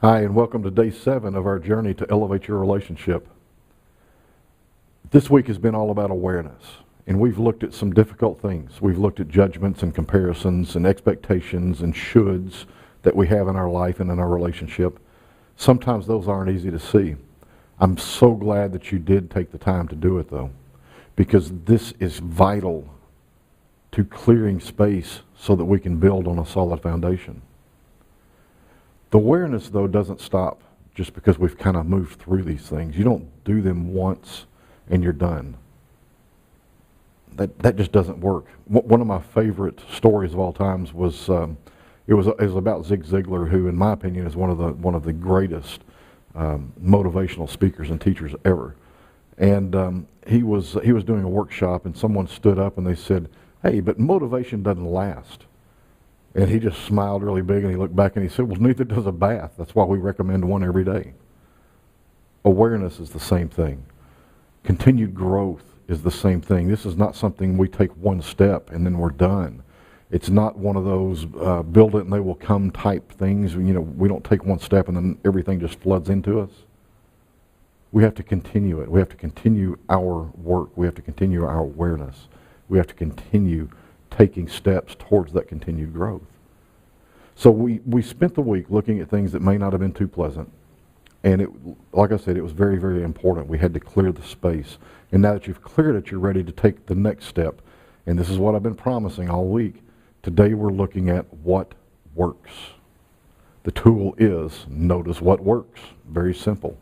Hi, and welcome to day 7 of our journey to elevate your relationship. This week has been all about awareness, and we've looked at some difficult things. We've looked at judgments and comparisons and expectations and shoulds that we have in our life and in our relationship. Sometimes those aren't easy to see. I'm so glad that you did take the time to do it, though, because this is vital to clearing space so that we can build on a solid foundation. The awareness, though, doesn't stop just because we've kind of moved through these things. You don't do them once and you're done. That just doesn't work. One of my favorite stories of all times was it was about Zig Ziglar, who, in my opinion, is one of the greatest motivational speakers and teachers ever. And he was doing a workshop, and someone stood up and they said, "Hey, but motivation doesn't last." And he just smiled really big, and he looked back and he said, "Well, neither does a bath. That's why we recommend one every day." Awareness is the same thing. Continued growth is the same thing. This is not something we take one step and then we're done. It's not one of those build it and they will come type things. You know, we don't take one step and then everything just floods into us. We have to continue it. We have to continue our work. We have to continue our awareness. We have to continue taking steps towards that continued growth. So we spent the week looking at things that may not have been too pleasant. And it, like I said, it was very, very important. We had to clear the space. And now that you've cleared it, you're ready to take the next step. And this is what I've been promising all week. Today we're looking at what works. The tool is notice what works. Very simple.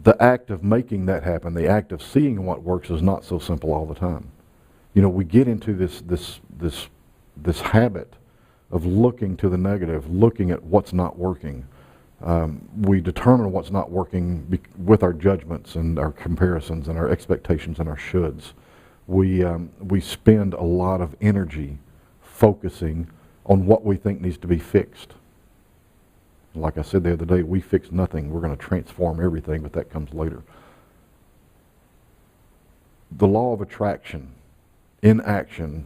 The act of making that happen, the act of seeing what works, is not so simple all the time. You know, we get into this habit of looking to the negative, looking at what's not working. We determine what's not working with our judgments and our comparisons and our expectations and our shoulds. We spend a lot of energy focusing on what we think needs to be fixed. Like I said the other day, we fix nothing. We're going to transform everything, but that comes later. The law of attraction in action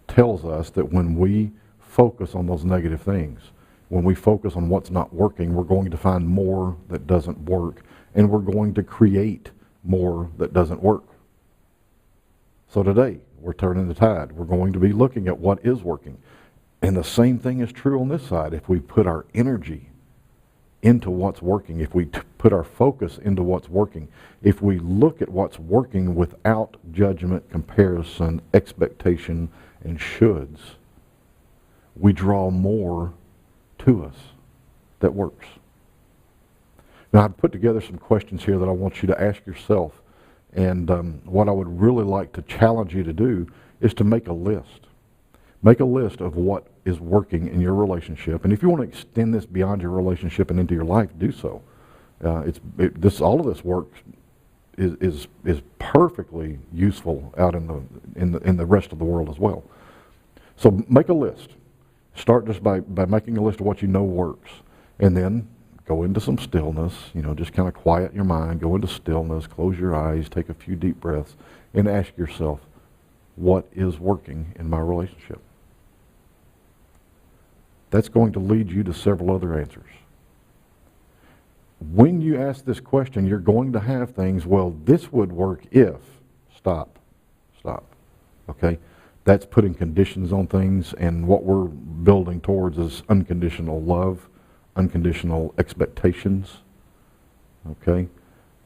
tells us that when we focus on those negative things, when we focus on what's not working, we're going to find more that doesn't work, and we're going to create more that doesn't work. So today, we're turning the tide. We're going to be looking at what is working. And the same thing is true on this side. If we put our energy into what's working, if we put our focus into what's working, if we look at what's working without judgment, comparison, expectation, and shoulds, we draw more to us that works. Now, I've put together some questions here that I want you to ask yourself, and what I would really like to challenge you to do is to make a list. Make a list of what is working in your relationship, and if you want to extend this beyond your relationship and into your life, do so. All of this work is perfectly useful out in the rest of the world as well. So make a list. Start just by making a list of what you know works, and then go into some stillness. You know, just kind of quiet your mind. Go into stillness. Close your eyes. Take a few deep breaths, and ask yourself, what is working in my relationship? That's going to lead you to several other answers. When you ask this question, you're going to have things, well, this would work if, stop. Okay? That's putting conditions on things, and what we're building towards is unconditional love, unconditional expectations. Okay?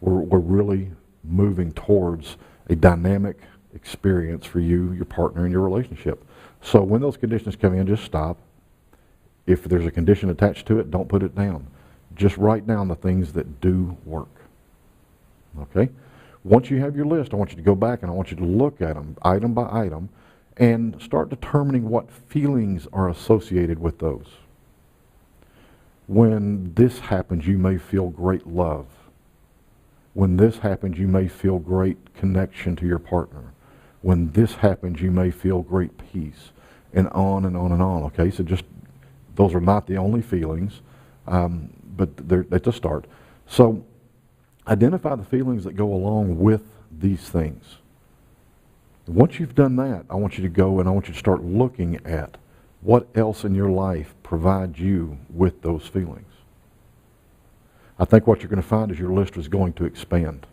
We're really moving towards a dynamic experience for you, your partner, and your relationship. So when those conditions come in, just stop. If there's a condition attached to it, don't put it down. Just write down the things that do work. Okay? Once you have your list, I want you to go back and I want you to look at them item by item and start determining what feelings are associated with those. When this happens, you may feel great love. When this happens, you may feel great connection to your partner. When this happens, you may feel great peace, and on and on and on. Okay, so just those are not the only feelings, but it's a start. So identify the feelings that go along with these things. Once you've done that, I want you to go and I want you to start looking at What else in your life provides you with those feelings? I think what you're going to find is your list is going to expand.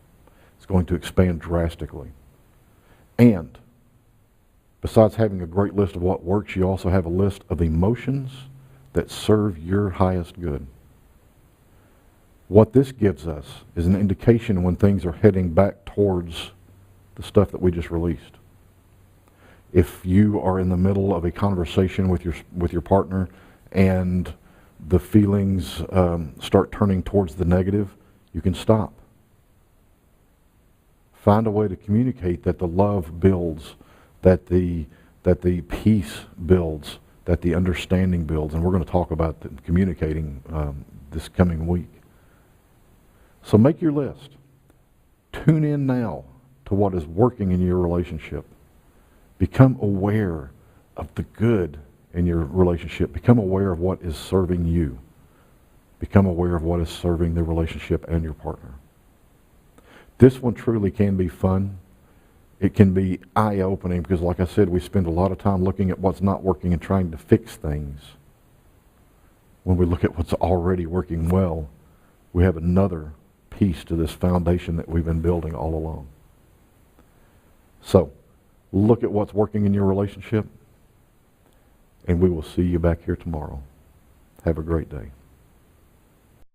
It's going to expand drastically. And besides having a great list of what works, you also have a list of emotions that serve your highest good. What this gives us is an indication when things are heading back towards the stuff that we just released. If you are in the middle of a conversation with your partner and the feelings start turning towards the negative, you can stop. Find a way to communicate that the love builds, that the peace builds, that the understanding builds. And we're going to talk about communicating this coming week. So make your list. Tune in now to what is working in your relationship. Become aware of the good in your relationship. Become aware of what is serving you. Become aware of what is serving the relationship and your partner. This one truly can be fun. It can be eye-opening because, like I said, we spend a lot of time looking at what's not working and trying to fix things. When we look at what's already working well, we have another piece to this foundation that we've been building all along. So, look at what's working in your relationship, and we will see you back here tomorrow. Have a great day.